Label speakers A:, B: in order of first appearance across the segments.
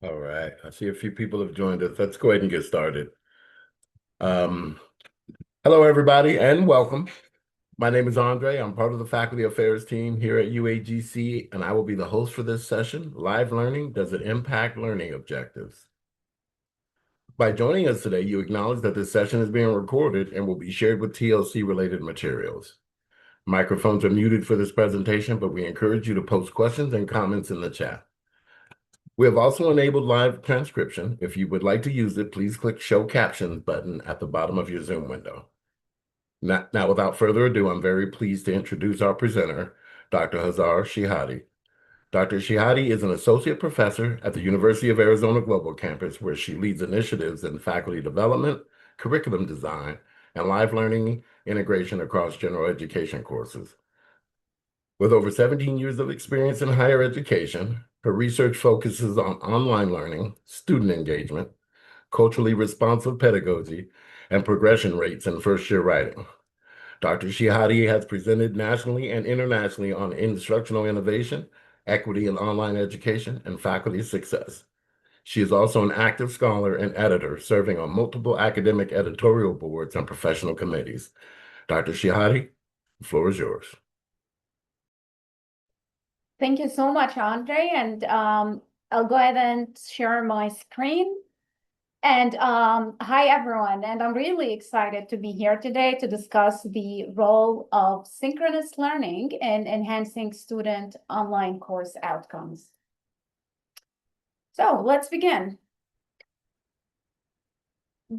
A: All right. I see a few people have joined us. Let's go ahead and get started. Um, Hello, everybody, and welcome. My name is Andre. I'm part of the Faculty Affairs team here at UAGC, and I will be the host for this session, Live Learning, Does It Impact Learning Objectives? By joining us today, you acknowledge that this session is being recorded and will be shared with TLC-related materials. Microphones are muted for this presentation, but we encourage you to post questions and comments in the chat. We have also enabled live transcription. If you would like to use it, please click Show Captions button at the bottom of your Zoom window. Now, without further ado, I'm very pleased to introduce our presenter, Dr. Hazar Shehadeh. Dr. Shehadeh is an associate professor at the University of Arizona Global Campus, where she leads initiatives in faculty development, curriculum design, and live learning integration across general education courses. With over 17 years of experience in higher education, her research focuses on online learning, student engagement, culturally responsive pedagogy, and progression rates in first-year writing. Dr. Shehadeh has presented nationally and internationally on instructional innovation, equity in online education, and faculty success. She is also an active scholar and editor, serving on multiple academic editorial boards and professional committees. Dr. Shehadeh, the floor is yours.
B: Thank you so much, Andre. And I'll go ahead and share my screen. And hi, everyone. And I'm really excited to be here today to discuss the role of synchronous learning in enhancing student online course outcomes. So let's begin.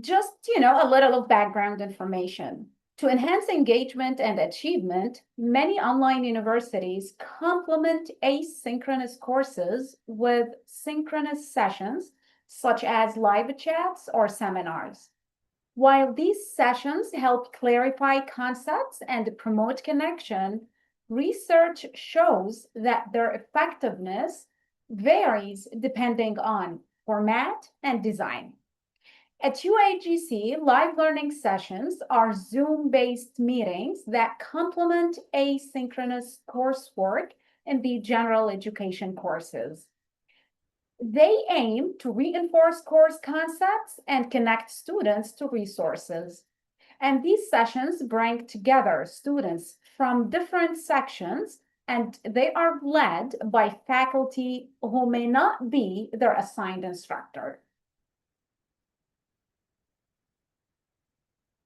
B: Just, a little of background information. To enhance engagement and achievement, many online universities complement asynchronous courses with synchronous sessions, such as live chats or seminars. While these sessions help clarify concepts and promote connection, research shows that their effectiveness varies depending on format and design. At UAGC, live learning sessions are Zoom-based meetings that complement asynchronous coursework in the general education courses. They aim to reinforce course concepts and connect students to resources. And these sessions bring together students from different sections, and they are led by faculty who may not be their assigned instructor.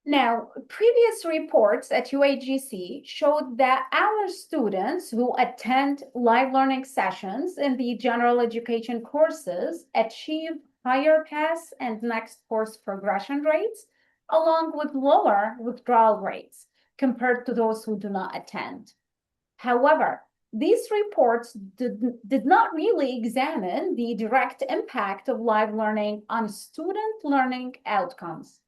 B: Now, previous reports at UAGC showed that our students who attend live learning sessions in the general education courses achieve higher pass and next course progression rates, along with lower withdrawal rates compared to those who do not attend. However, these reports did not really examine the direct impact of live learning on student learning outcomes.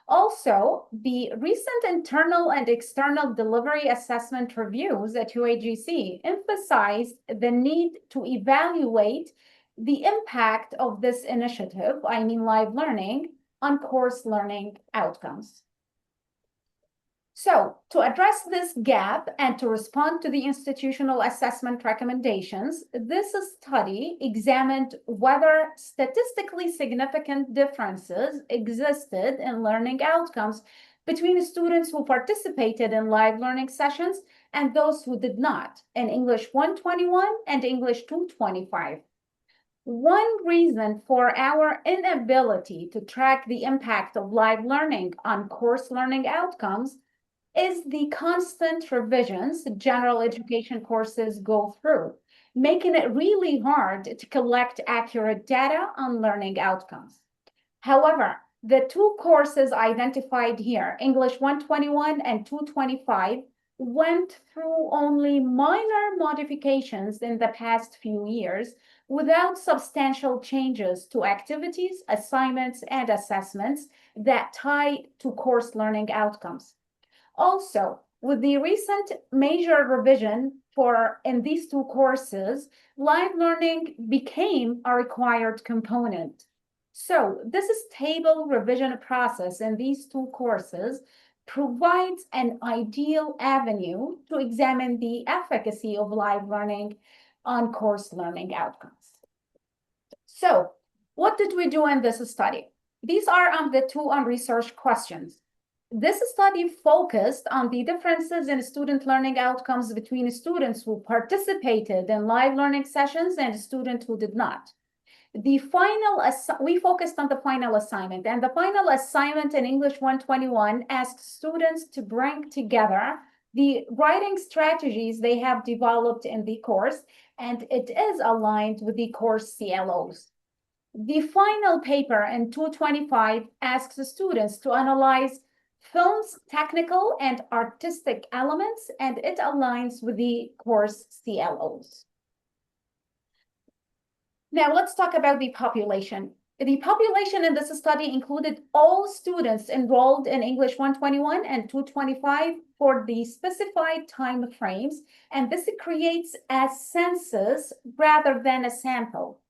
B: Also, the recent internal and external delivery assessment reviews at UAGC emphasized the need to evaluate the impact of this initiative, live learning, on course learning outcomes. So, to address this gap and to respond to the institutional assessment recommendations, this study examined whether statistically significant differences existed in learning outcomes between students who participated in live learning sessions and those who did not in English 121 and English 225. One reason for our inability to track the impact of live learning on course learning outcomes is the constant revisions general education courses go through, making it really hard to collect accurate data on learning outcomes. However, the two courses identified here, English 121 and 225, went through only minor modifications in the past few years without substantial changes to activities, assignments, and assessments that tie to course learning outcomes. Also, with the recent major revision in these two courses, live learning became a required component. So this stable revision process in these two courses provides an ideal avenue to examine the efficacy of live learning on course learning outcomes. So What did we do in this study? These are the two research questions. This study focused on the differences in student learning outcomes between students who participated in live learning sessions and students who did not. We focused on the final assignment, and the final assignment in English 121 asked students to bring together the writing strategies they have developed in the course, and it is aligned with the course CLOs. The final paper in 225 asks the students to analyze film's technical and artistic elements, and it aligns with the course CLOs. Now, let's talk about the population. The population in this study included all students enrolled in English 121 and 225 for the specified time frames, and this creates a census rather than a sample.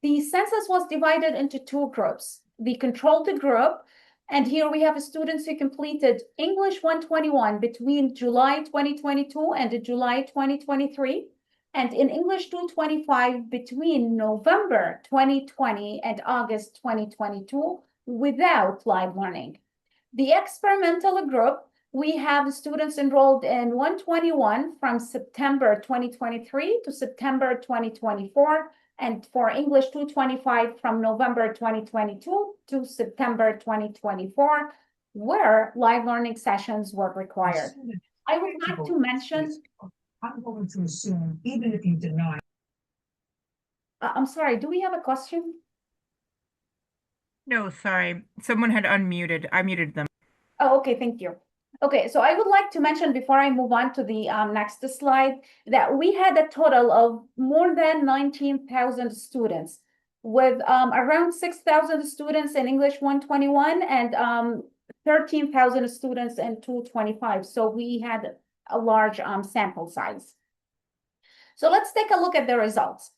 B: The census was divided into two groups, the controlled group, and here we have students who completed English 121 between July 2022 and July 2023, and in English 225 between November 2020 and August 2022 without live learning. The experimental group, we have students enrolled in 121 from September 2023 to September 2024, and for English 225 from November 2022 to September 2024, where live learning sessions were required. I would like to mention...
C: I'm going to assume, even if you deny.
B: I'm sorry, do we have a question?
D: No, sorry. Someone had unmuted. I muted them.
B: Oh, okay, thank you. Okay, so I would like to mention before I move on to the next slide that we had a total of more than 19,000 students with around 6,000 students in English 121 and 13,000 students in 225. So we had a large sample size. So let's take a look at the results.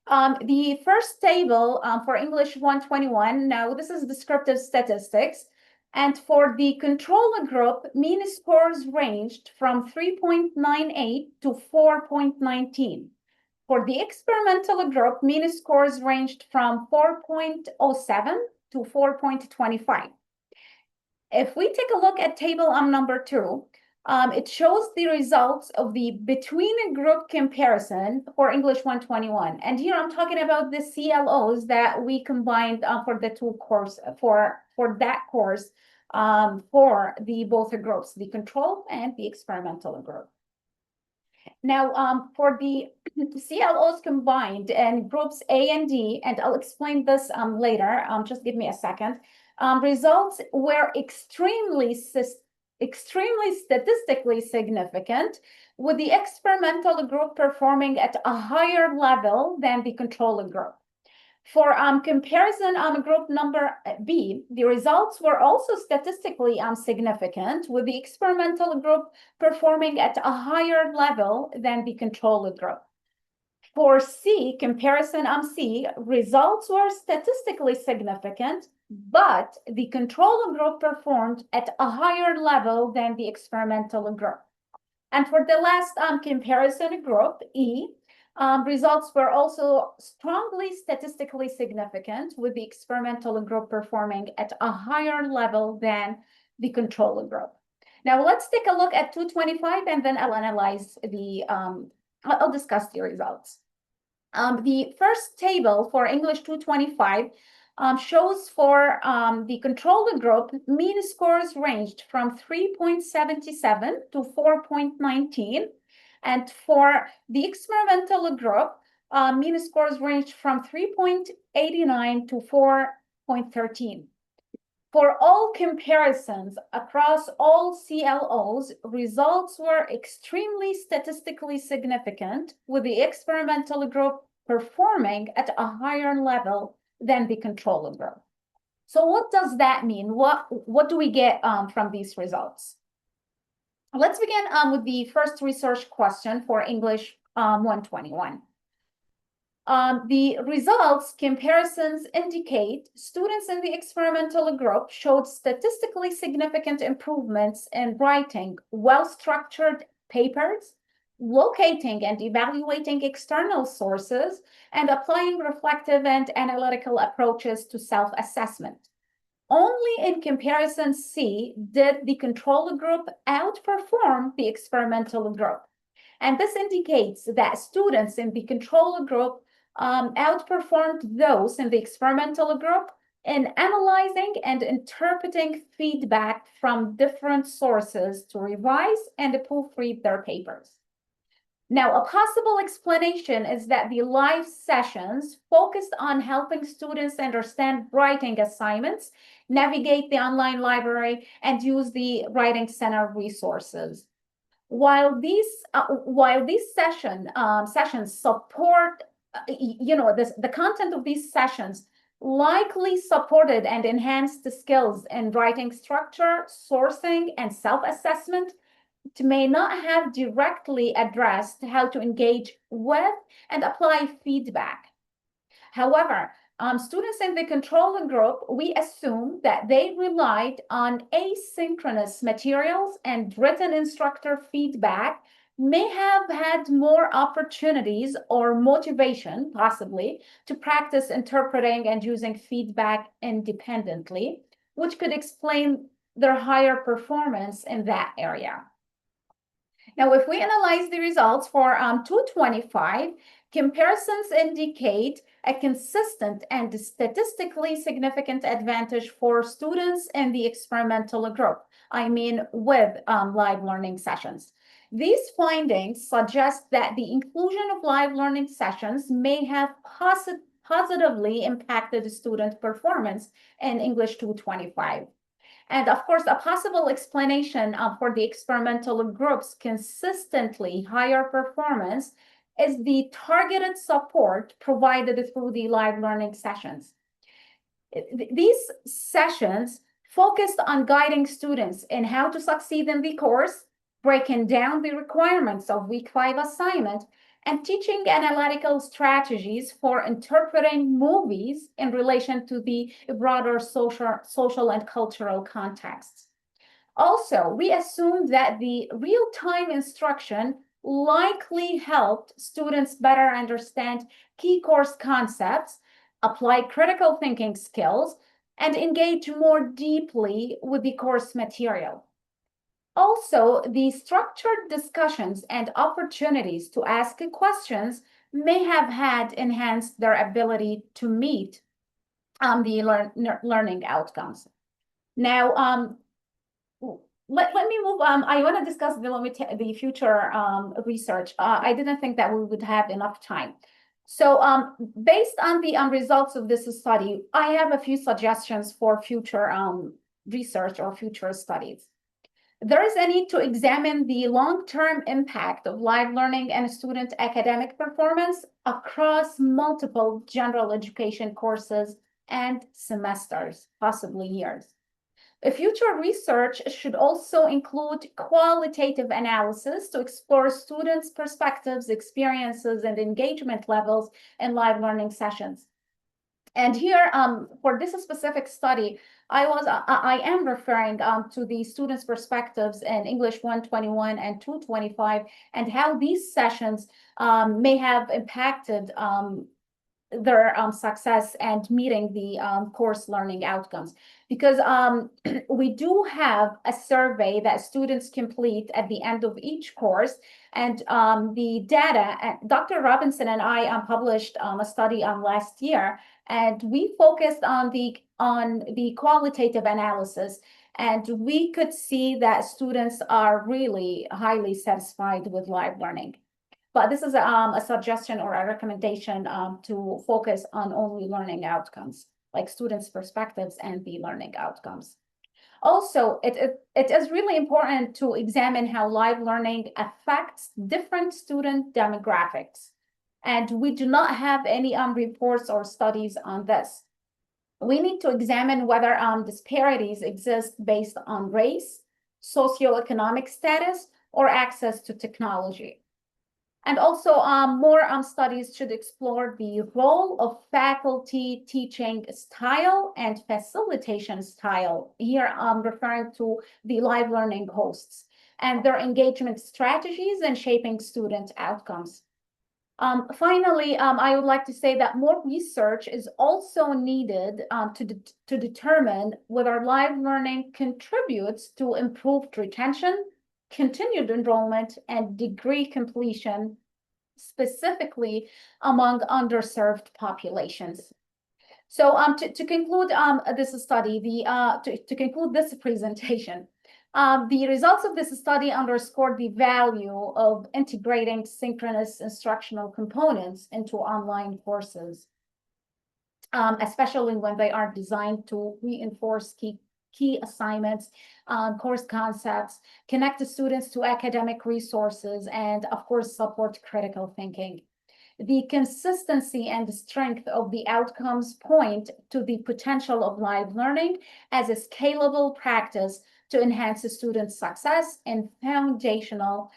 B: The first table for English 121, now this is descriptive statistics. And for the control group, mean scores ranged from 3.98 to 4.19. For the experimental group, mean scores ranged from 4.07 to 4.25. If we take a look at table number 2, it shows the results of the between group comparison for English 121. And here I'm talking about the CLOs that we combined for the two course for that course for the both groups, the control and the experimental group. Now, for the CLOs combined and groups A and D, and I'll explain this later, just give me a second, results were extremely statistically significant, with the experimental group performing at a higher level than the control group. For comparison group number B, the results were also statistically significant, with the experimental group performing at a higher level than the control group. For C, comparison C, results were statistically significant, but the control group performed at a higher level than the experimental group. And for the last comparison group, E, results were also strongly statistically significant, with the experimental group performing at a higher level than the control group. Now let's take a look at 225, and then I'll analyze the, I'll discuss the results. The first table for English 225 shows for the control group, mean scores ranged from 3.77 to 4.19. And for the experimental group, mean scores ranged from 3.89 to 4.13. For all comparisons across all CLOs, results were extremely statistically significant, with the experimental group performing at a higher level than the control group. So what does that mean? What do we get from these results? Let's begin with the first research question for English 121. The results comparisons indicate students in the experimental group showed statistically significant improvements in writing well-structured papers, locating and evaluating external sources, and applying reflective and analytical approaches to self-assessment. Only in comparison C did the control group outperform the experimental group. And this indicates that students in the control group outperformed those in the experimental group in analyzing and interpreting feedback from different sources to revise and proofread their papers. Now, a possible explanation is that the live sessions focused on helping students understand writing assignments, navigate the online library, and use the Writing Center resources. While these sessions support, the content of these sessions likely supported and enhanced the skills in writing structure, sourcing, and self-assessment, it may not have directly addressed how to engage with and apply feedback. However, students in the control group, we assume that they relied on asynchronous materials, and written instructor feedback may have had more opportunities or motivation, possibly, to practice interpreting and using feedback independently, which could explain their higher performance in that area. Now, if we analyze the results for 225, comparisons indicate a consistent and statistically significant advantage for students in the experimental group, I mean with live learning sessions. These findings suggest that the inclusion of live learning sessions may have positively impacted student performance in English 225. And of course, a possible explanation for the experimental group's consistently higher performance is the targeted support provided through the live learning sessions. These sessions focused on guiding students in how to succeed in the course, breaking down the requirements of week 5 assignment, and teaching analytical strategies for interpreting movies in relation to the broader social and cultural contexts. Also, we assume that the real-time instruction likely helped students better understand key course concepts, apply critical thinking skills, and engage more deeply with the course material. Also, the structured discussions and opportunities to ask questions may have had enhanced their ability to meet the learning outcomes. Now, let me move. I want to discuss the future research. I didn't think that we would have enough time. So based on the results of this study, I have a few suggestions for future research or future studies. There is a need to examine the long-term impact of live learning and student academic performance across multiple general education courses and semesters, possibly years. Future research should also include qualitative analysis to explore students' perspectives, experiences, and engagement levels in live learning sessions. And here, for this specific study, I am referring to the students' perspectives in English 121 and 225, and how these sessions may have impacted their success and meeting the course learning outcomes. Because we do have a survey that students complete at the end of each course, and the data, Dr. Robinson and I published a study last year, and we focused on the qualitative analysis, and we could see that students are really highly satisfied with live learning. But this is a suggestion or a recommendation to focus on only learning outcomes, like students' perspectives and the learning outcomes. Also, it is really important to examine how live learning affects different student demographics. And we do not have any reports or studies on this. We need to examine whether disparities exist based on race, socioeconomic status, or access to technology. And also, more studies should explore the role of faculty teaching style and facilitation style. Here, I'm referring to the live learning hosts. and their engagement strategies in shaping student outcomes. Finally, I would like to say that more research is also needed to determine whether live learning contributes to improved retention, continued enrollment, and degree completion, specifically among underserved populations. So to conclude this study, to conclude this presentation, the results of this study underscored the value of integrating synchronous instructional components into online courses, especially when they are designed to reinforce key assignments, course concepts, connect the students to academic resources, and of course, support critical thinking. The consistency and the strength of the outcomes point to the potential of live learning as a scalable practice to enhance the student success in foundational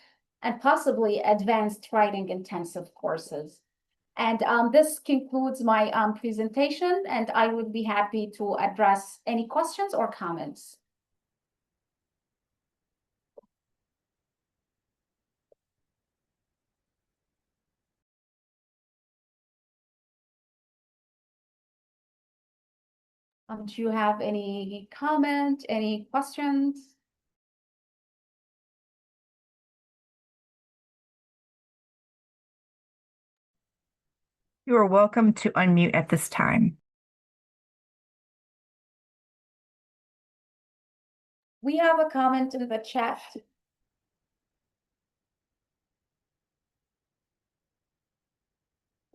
B: and possibly advanced writing intensive courses. And this concludes my presentation, and I would be happy to address any questions or comments. Do you have any comment, any questions?
D: You are welcome to unmute at this time.
B: We have a comment in the chat.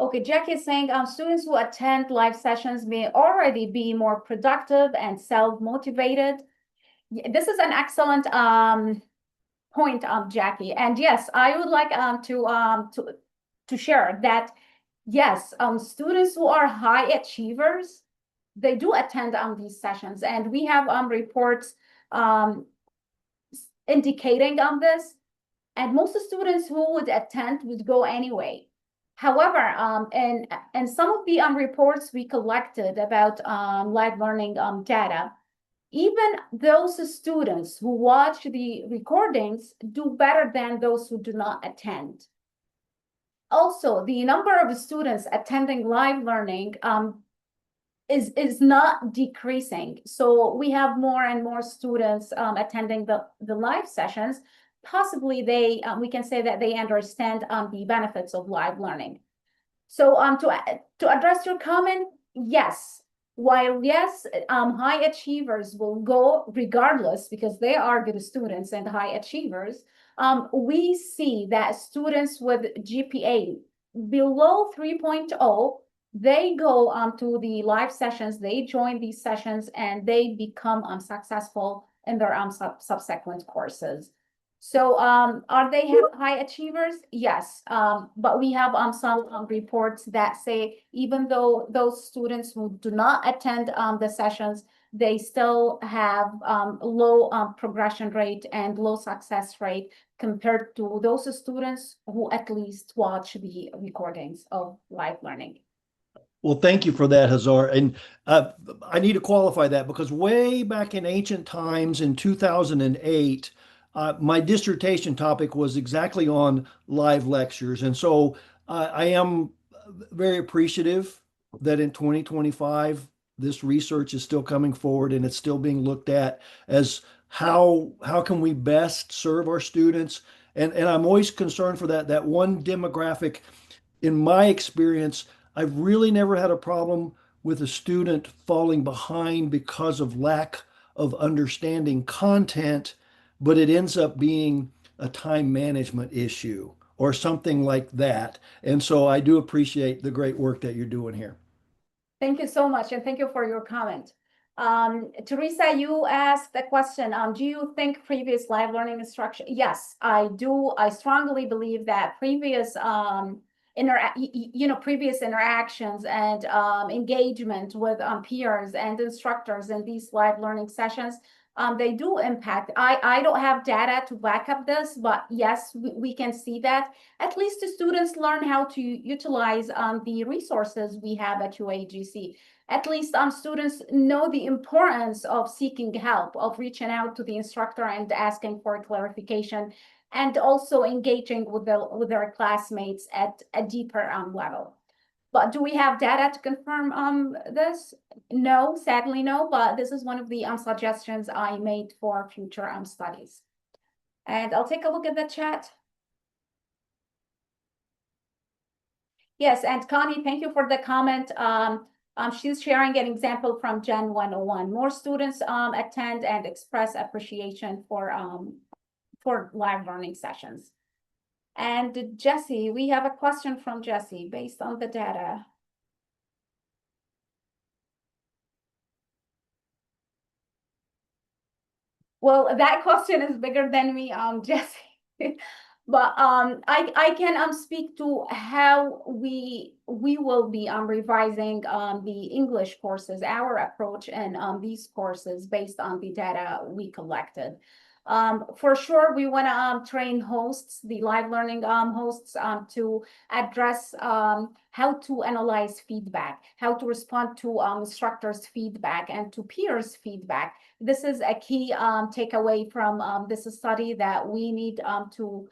B: Okay, Jackie is saying students who attend live sessions may already be more productive and self-motivated. This is an excellent point, Jackie. And yes, I would like to share that yes, students who are high achievers, they do attend these sessions, and we have reports indicating on this. And most students who would attend would go anyway. However, in some of the reports we collected about live learning data, even those students who watch the recordings do better than those who do not attend. Also, the number of students attending live learning is not decreasing. So we have more and more students attending the live sessions. Possibly we can say that they understand the benefits of live learning. So to address your comment, yes. While yes, high achievers will go regardless because they are good students and high achievers, we see that students with GPA below 3.0, they go to the live sessions, they join these sessions, and they become successful in their subsequent courses. So are they high achievers? Yes, but we have some reports that say even though those students who do not attend the sessions, they still have low progression rate and low success rate compared to those students who at least watch the recordings of live learning.
E: Well, thank you for that, Hazar. And I need to qualify that because way back in ancient times in 2008, my dissertation topic was exactly on live lectures. And so I am very appreciative that in 2025, this research is still coming forward and it's still being looked at as how can we best serve our students. And I'm always concerned for that one demographic. In my experience, I've really never had a problem with a student falling behind because of lack of understanding content, but it ends up being a time management issue or something like that. And so I do appreciate the great work that you're doing here.
B: Thank you so much, and thank you for your comment. Teresa, you asked a question. Do you think previous live learning instruction? Yes, I do. I strongly believe that previous previous interactions and engagement with peers and instructors in these live learning sessions, they do impact. I don't have data to back up this, but yes, we can see that. At least the students learn how to utilize the resources we have at UAGC. at least students know the importance of seeking help, of reaching out to the instructor and asking for clarification, and also engaging with their classmates at a deeper level. But do we have data to confirm this? No, sadly no, but this is one of the suggestions I made for future studies. And I'll take a look at the chat. Yes, and Connie, thank you for the comment. She's sharing an example from Gen 101. More students attend and express appreciation for live learning sessions. And Jesse, we have a question from Jesse based on the data. Well, that question is bigger than me, Jesse. But I can speak to how we will be revising the English courses, our approach in these courses based on the data we collected. For sure, we want to train hosts, the live learning hosts, to address how to analyze feedback, how to respond to instructors' feedback and to peers' feedback. This is a key takeaway from this study, that we need to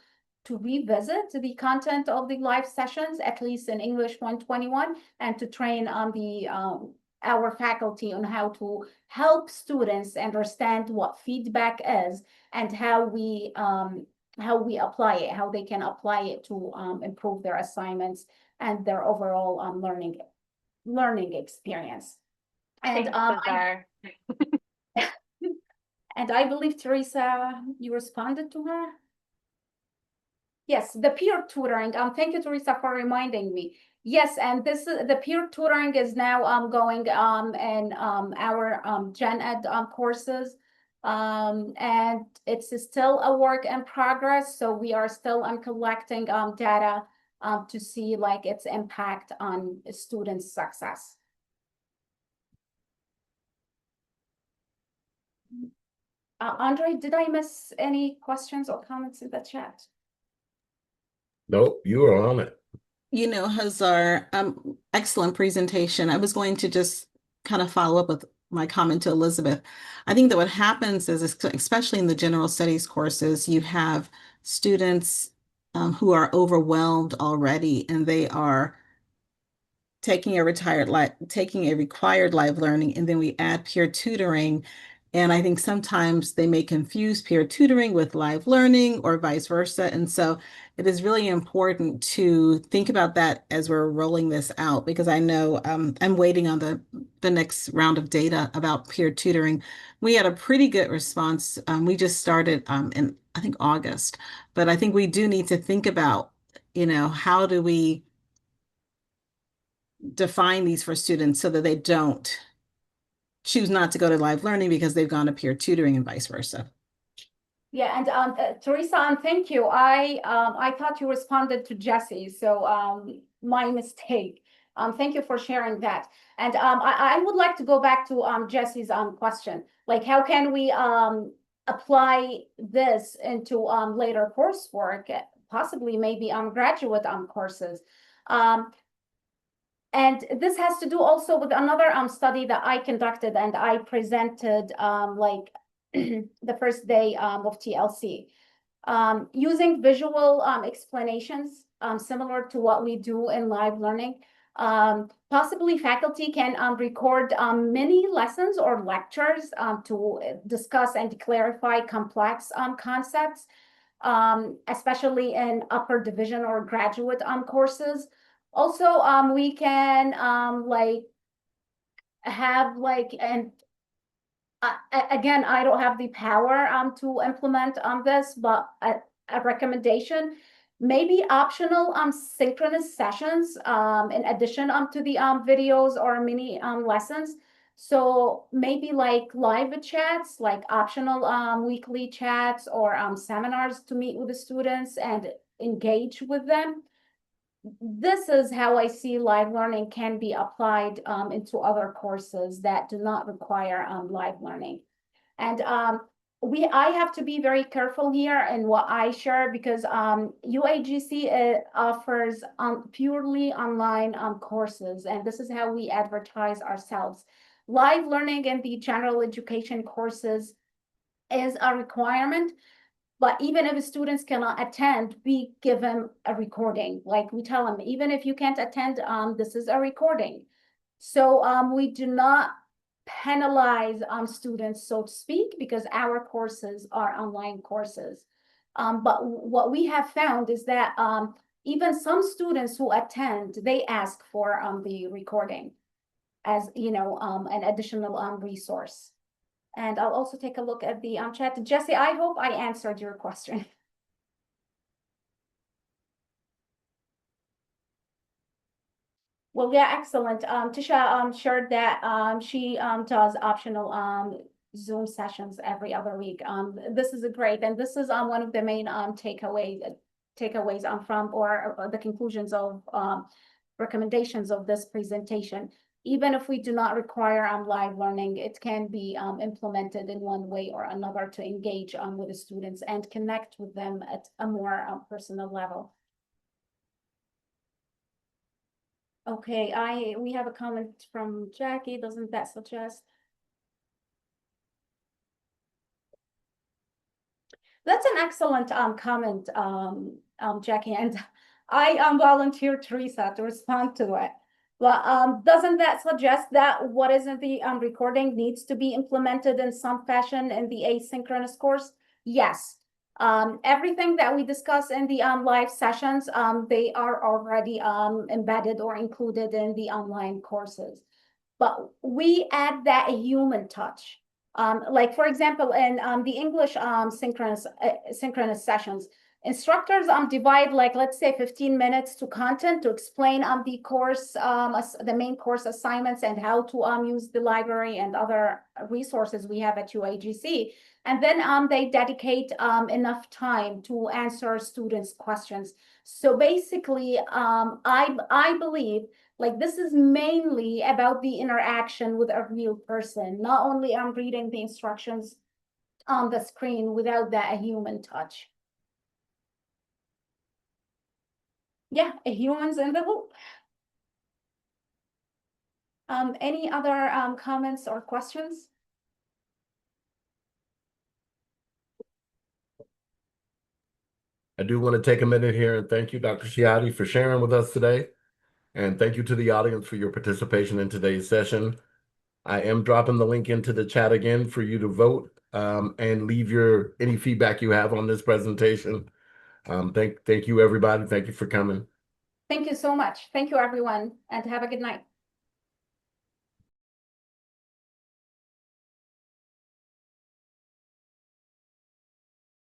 B: revisit the content of the live sessions, at least in English 121, and to train our faculty on how to help students understand what feedback is and how we apply it, how they can apply it to improve their assignments and their overall learning experience. And and I believe, Teresa, you responded to her. Yes, the peer tutoring. Thank you, Teresa, for reminding me. Yes, and the peer tutoring is now going in our Gen Ed courses, and it's still a work in progress. So we are still collecting data to see like its impact on students' success. Andre, did I miss any questions or comments in the chat?
A: Nope, you are on it.
F: You know, Hazar, excellent presentation. I was going to just kind of follow up with my comment to Elizabeth. I think that what happens is, especially in the general studies courses, you have students who are overwhelmed already, and they are taking a required live learning, and then we add peer tutoring. And I think sometimes they may confuse peer tutoring with live learning or vice versa. And so it is really important to think about that as we're rolling this out, because I know I'm waiting on the next round of data about peer tutoring. We had a pretty good response. We just started in, I think, August, but I think we do need to think about, how do we define these for students so that they don't choose not to go to live learning because they've gone to peer tutoring and vice versa.
B: Yeah, and Teresa, thank you. I thought you responded to Jesse, so my mistake. Thank you for sharing that. And I would like to go back to Jesse's question, like how can we apply this into later coursework, possibly maybe graduate courses. And this has to do also with another study that I conducted and I presented like the first day of TLC, using visual explanations similar to what we do in live learning. Possibly faculty can record mini lessons or lectures to discuss and clarify complex concepts, especially in upper division or graduate courses. Also, we can like have like, and again, I don't have the power to implement this, but a recommendation, maybe optional synchronous sessions in addition to the videos or mini lessons. So maybe like live chats, like optional weekly chats or seminars to meet with the students and engage with them. This is how I see live learning can be applied into other courses that do not require live learning. And I have to be very careful here in what I share because UAGC offers purely online courses, and this is how we advertise ourselves. Live learning in the general education courses is a requirement, but even if students cannot attend, we give them a recording. Like we tell them, even if you can't attend, this is a recording. So we do not penalize students, so to speak, because our courses are online courses. But what we have found is that even some students who attend, they ask for the recording as, you know, an additional resource. And I'll also take a look at the chat. Jesse, I hope I answered your question. Well, yeah, excellent. Tisha shared that she does optional Zoom sessions every other week. This is great, and this is one of the main takeaways from or the conclusions of recommendations of this presentation. Even if we do not require live learning, it can be implemented in one way or another to engage with the students and connect with them at a more personal level. Okay, we have a comment from Jackie. Doesn't that suggest? That's an excellent comment, Jackie, and I volunteer Teresa to respond to it. But doesn't that suggest that what is in the recording needs to be implemented in some fashion in the asynchronous course? Yes. Everything that we discuss in the live sessions, they are already embedded or included in the online courses. But we add that human touch. Like for example, in the English synchronous sessions, instructors divide, like, let's say 15 minutes to content to explain the course, the main course assignments and how to use the library and other resources we have at UAGC. And then they dedicate enough time to answer students' questions. So basically, I believe like this is mainly about the interaction with a real person, not only reading the instructions on the screen without that human touch. Yeah, a human's in the loop. Any other comments or questions?
A: I do want to take a minute here and thank you, Dr. Shehadeh, for sharing with us today. And thank you to the audience for your participation in today's session. I am dropping the link into the chat again for you to vote and leave any feedback you have on this presentation. Thank you, everybody. Thank you for coming.
B: Thank you so much. Thank you, everyone, and have a good night.